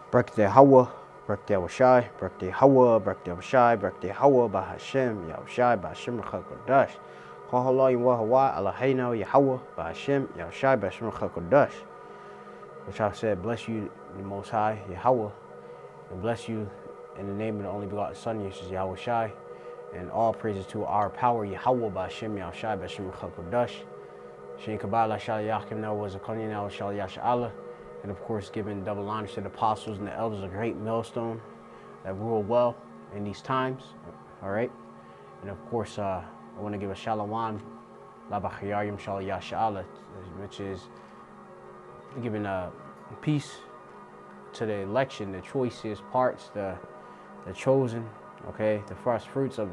Birthday Hawa, birthday Washai, birthday Hawa, birthday Washai, birthday Hawa, by Hashem, Yahushai, by Hashem Chakodash. Hahalayim Wahawa, Eloheinu Yahweh, by Hashem, Yahushai, by Hashem Chakodash. Which I said, bless you, the Most High, Yahweh, and bless you in the name of the only begotten Son, Jesus Yahushai, and all praises to our power, Yahweh, by Hashem, Yahushai, by Hashem Chakodash. Shin Kabbalah, Shal Yakim, now was a Konya, now Shal Yasha'Allah. And of course, giving double honors to the apostles and the elders of Great Millstone that rule well in these times. All right. And of course, I want to give a shalom, labachayim shal yasha'Allah, which is giving peace to the election, the choicest parts, the chosen, okay, the first fruits of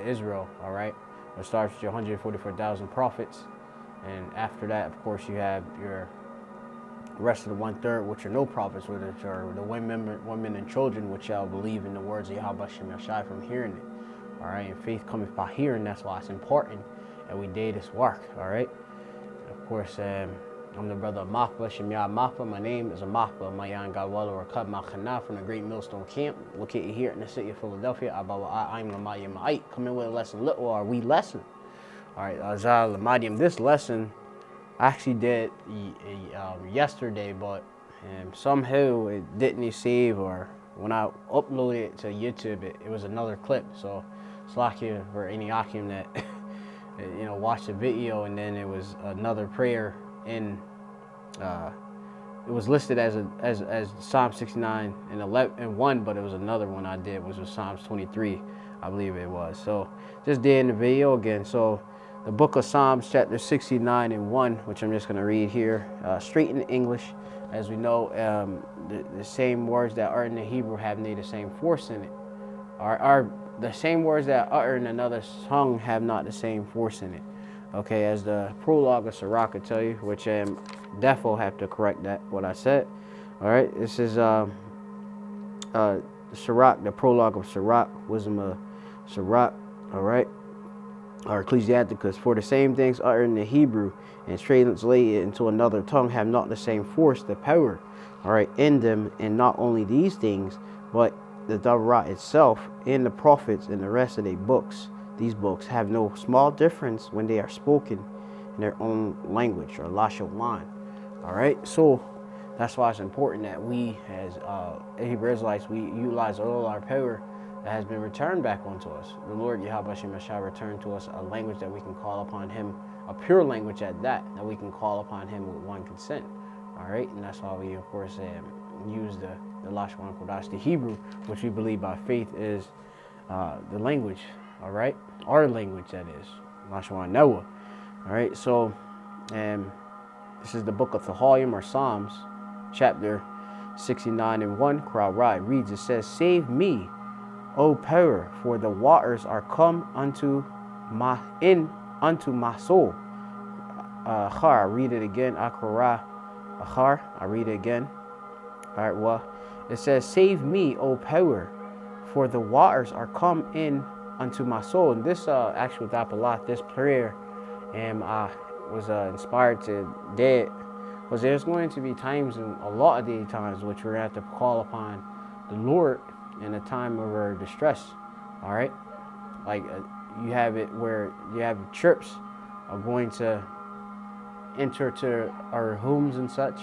Israel. All right. It starts with your 144,000 prophets. And after that, of course, you have your rest of the 1/3, which are no prophets, which are the women and children, which shall believe in the words of Yahweh Shem Yashai from hearing it. All right, and faith cometh by hearing. That's why it's important that we do this work. All right, and of course, I'm the brother of Machba, Shem Yah Machba. My name is Machba, Mayan Gadwala or Kab Machana from the Great Millstone Camp, located here in the city of Philadelphia. I'm Lamadium Ma'ait. Come in with a lesson, little or we lesson. All right, Azal Lamadium. This lesson I actually did yesterday, but somehow it didn't save, or when I uploaded it to YouTube, it was another clip. So it's lucky for any Akim that watched the video, and then it was another prayer in. It was listed as Psalm 69 and 11 and 1, but it was another one I did, which was Psalms 23, I believe it was. So just did in the video again. So the book of Psalms, chapter 69 and 1, which I'm just going to read here, straight in English. As we know, the same words that are in the Hebrew have the same force in it. Are the same words that are in another tongue have not the same force in it. Okay, as the prologue of Sirach will tell you, which defo have to correct that, what I said. All right, this is Sirach, the prologue of Sirach, wisdom of Sirach. All right. Or Ecclesiasticus, for the same things uttered in the Hebrew and translated into another tongue have not the same force, the power, all right, in them. And not only these things, but the Torah itself and the prophets and the rest of their books. These books have no small difference when they are spoken in their own language, or Lashawan. All right, so that's why it's important that we, as Hebrew Israelites, we utilize all our power that has been returned back unto us. The Lord Yahweh Shem Yashai returned to us a language that we can call upon Him, a pure language at that we can call upon Him with one consent. All right, and that's why we, of course, use the Lashwan Kodash, the Hebrew, which we believe by faith is the language. All right, our language, that is Lashwan Noah. All right, so this is the book of Thahalium, or Psalms, chapter 69 and 1. Crowd reads, it says, "Save me, O power, for the waters are come unto my soul." Achar, I read it again. Akara, achar, I read it again. All right, well, it says, "Save me, O power, for the waters are come in unto my soul." And this actually, with this prayer, I was inspired to that, because there's going to be times, and a lot of the times, which we're going to have to call upon the Lord in a time of our distress. All right, like you have it where you have trips are going to enter to our homes and such.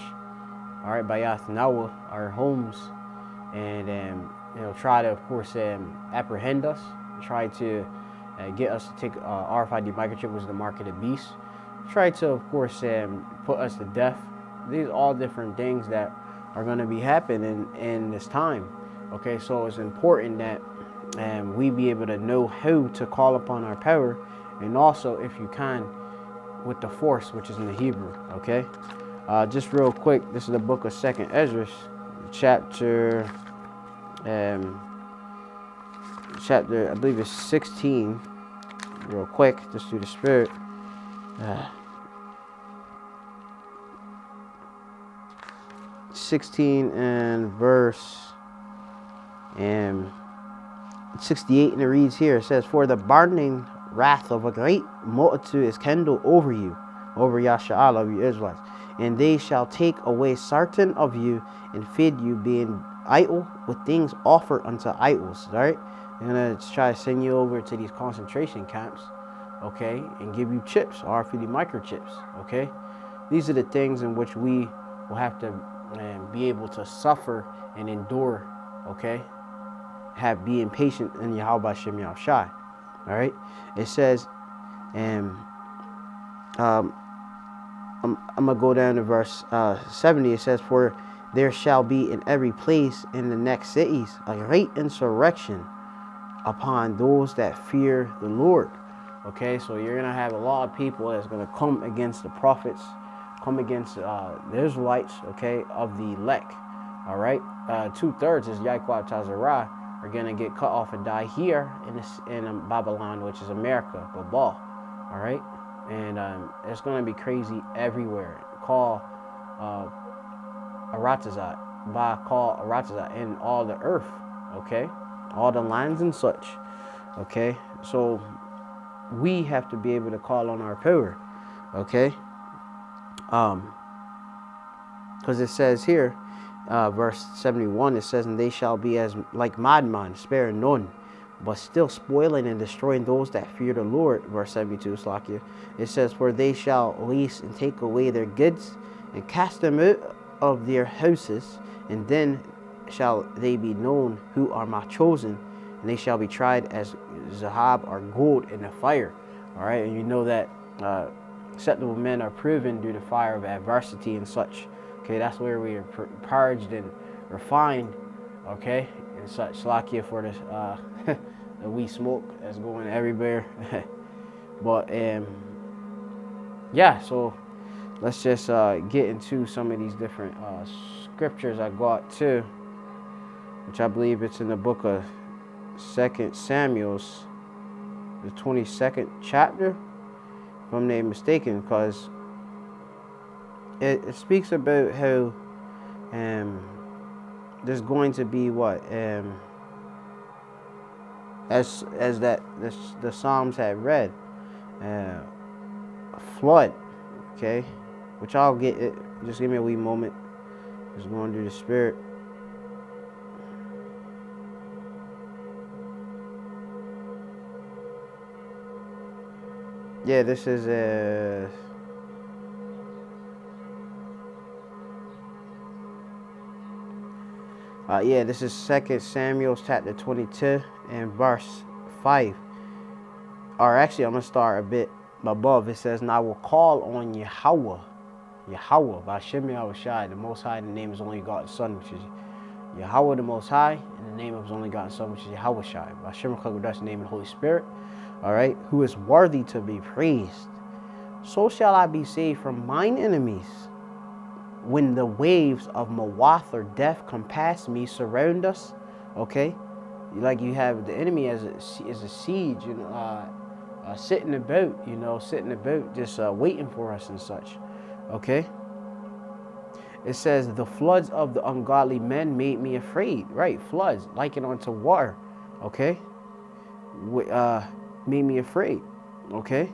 All right, by Yathnawa, our homes, and try to, of course, apprehend us, try to get us to take RFID microchip, which is the mark of the beast, try to, of course, put us to death. These are all different things that are going to be happening in this time. Okay, so it's important that we be able to know how to call upon our power, and also, if you can, with the force, which is in the Hebrew. Okay, just real quick, this is the book of 2nd Ezra, chapter, I believe it's 16. Real quick, just through the Spirit. 16 and verse 68, and it reads here, it says, "For the burning wrath of a great multitude is kindled over you, over Yasha'Allah, of you Israelites, and they shall take away certain of you and feed you, being idol with things offered unto idols. All right, they're gonna try to send you over to these concentration camps, okay, and give you chips, RFID microchips. Okay, these are the things in which we will have to be able to suffer and endure. Okay, being patient in Yahweh Shem Shai. All right, it says, and I'm gonna go down to verse 70. It says, "For there shall be in every place in the next cities a great insurrection upon those that fear the Lord." Okay, so you're gonna have a lot of people that's gonna come against the prophets, come against the Israelites, okay, of the elect. All right, 2/3 is Yaquab Tazarah are gonna get cut off and die here in Babylon, which is America, Babal. All right, and it's gonna be crazy everywhere. Call Aratazat, call Aratazat in all the earth. Okay, all the lands and such. Okay, so we have to be able to call on our power. Okay, because it says here, verse 71, it says, "And they shall be as like madmen, sparing none, but still spoiling and destroying those that fear the Lord." Verse 72, Slakia. It says, "For they shall lease and take away their goods and cast them out of their houses, and then shall they be known who are my chosen, and they shall be tried as zahab or gold in the fire." All right, and you know that acceptable men are proven through the fire of adversity and such. Okay, that's where we are purged and refined. Okay, and such. Slakia for this the weed smoke that's going everywhere. But yeah, so let's just get into some of these different scriptures I got too, which I believe it's in the book of 2 Samuel's, the 22nd chapter, if I'm not mistaken, because it speaks about how there's going to be what as that the Psalms have read, a flood. Okay, which I'll get it. Just give me a wee moment. Just going through the spirit. Yeah, this is this is 2 Samuel chapter 22 and verse 5. Or actually, I'm gonna start a bit above. It says, "And I will call on Yahweh, Vashem Yahushai, the Most High, the name of His only begotten Son, which is Yahweh the Most High, and the name of His only begotten Son, which is Yahushai, Vashem Chakodash, the name of the Holy Spirit, all right, who is worthy to be praised. So shall I be saved from mine enemies. When the waves of Mawath or death compass me, surround us." Okay, like you have the enemy as a siege, you know, sitting about, just waiting for us and such. Okay. It says, "The floods of the ungodly men made me afraid." Right, floods, likened unto water. Okay, made me afraid. Okay,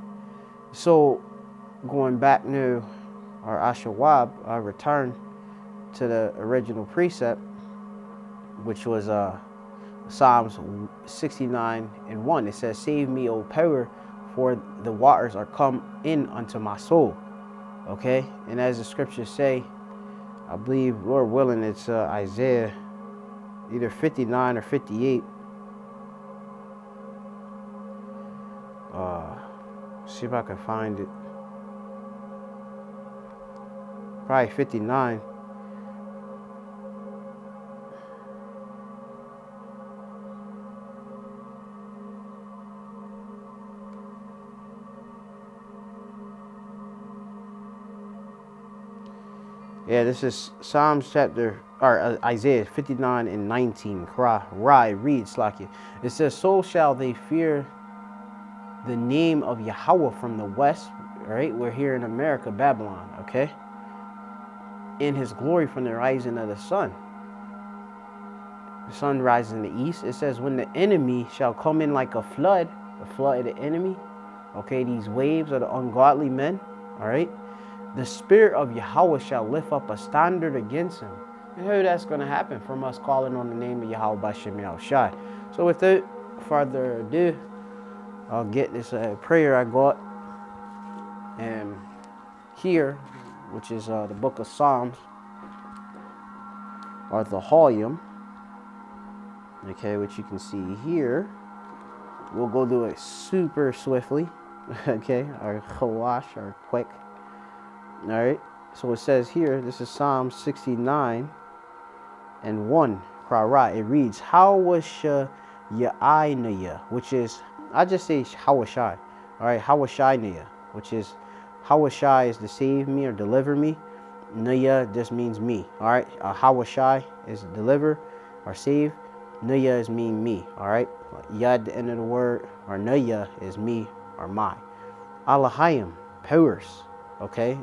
so going back now, our Ashawab, return to the original precept, which was Psalms 69 and 1. It says, "Save me, O power, for the waters are come in unto my soul." Okay, and as the scriptures say, I believe, Lord willing, it's Isaiah either 59 or 58. See if I can find it. Probably 59. Yeah, this is Psalms chapter, or Isaiah 59 and 19. Read, Slakia. It says, "So shall they fear the name of Yahweh from the west." Right, we're here in America, Babylon. Okay, in His glory from the rising of the sun. The sun rises in the east. It says, "When the enemy shall come in like a flood," the flood of the enemy. Okay, these waves are the ungodly men. All right. "The spirit of Yahweh shall lift up a standard against him. and how that's going to happen from us calling on the name of Yahweh Bashem Yahushai. So without further ado, I'll get this prayer I got here, which is the book of Psalms, or the volume, okay, which you can see here. We'll go do it super swiftly, okay, or chawash, or quick. All right, so it says here, this is Psalm 69 and 1, Prara. It reads, Hawasha Ya'inaya, which is, I just say Hawashai, all right, Hawashai, which is, Hawashai is to save me or deliver me. Naya just means me, all right. Hawashai is deliver or save. Naya is mean me, all right. Ya at the end of the word, or Naya is me or my. Alahayim, powers, okay.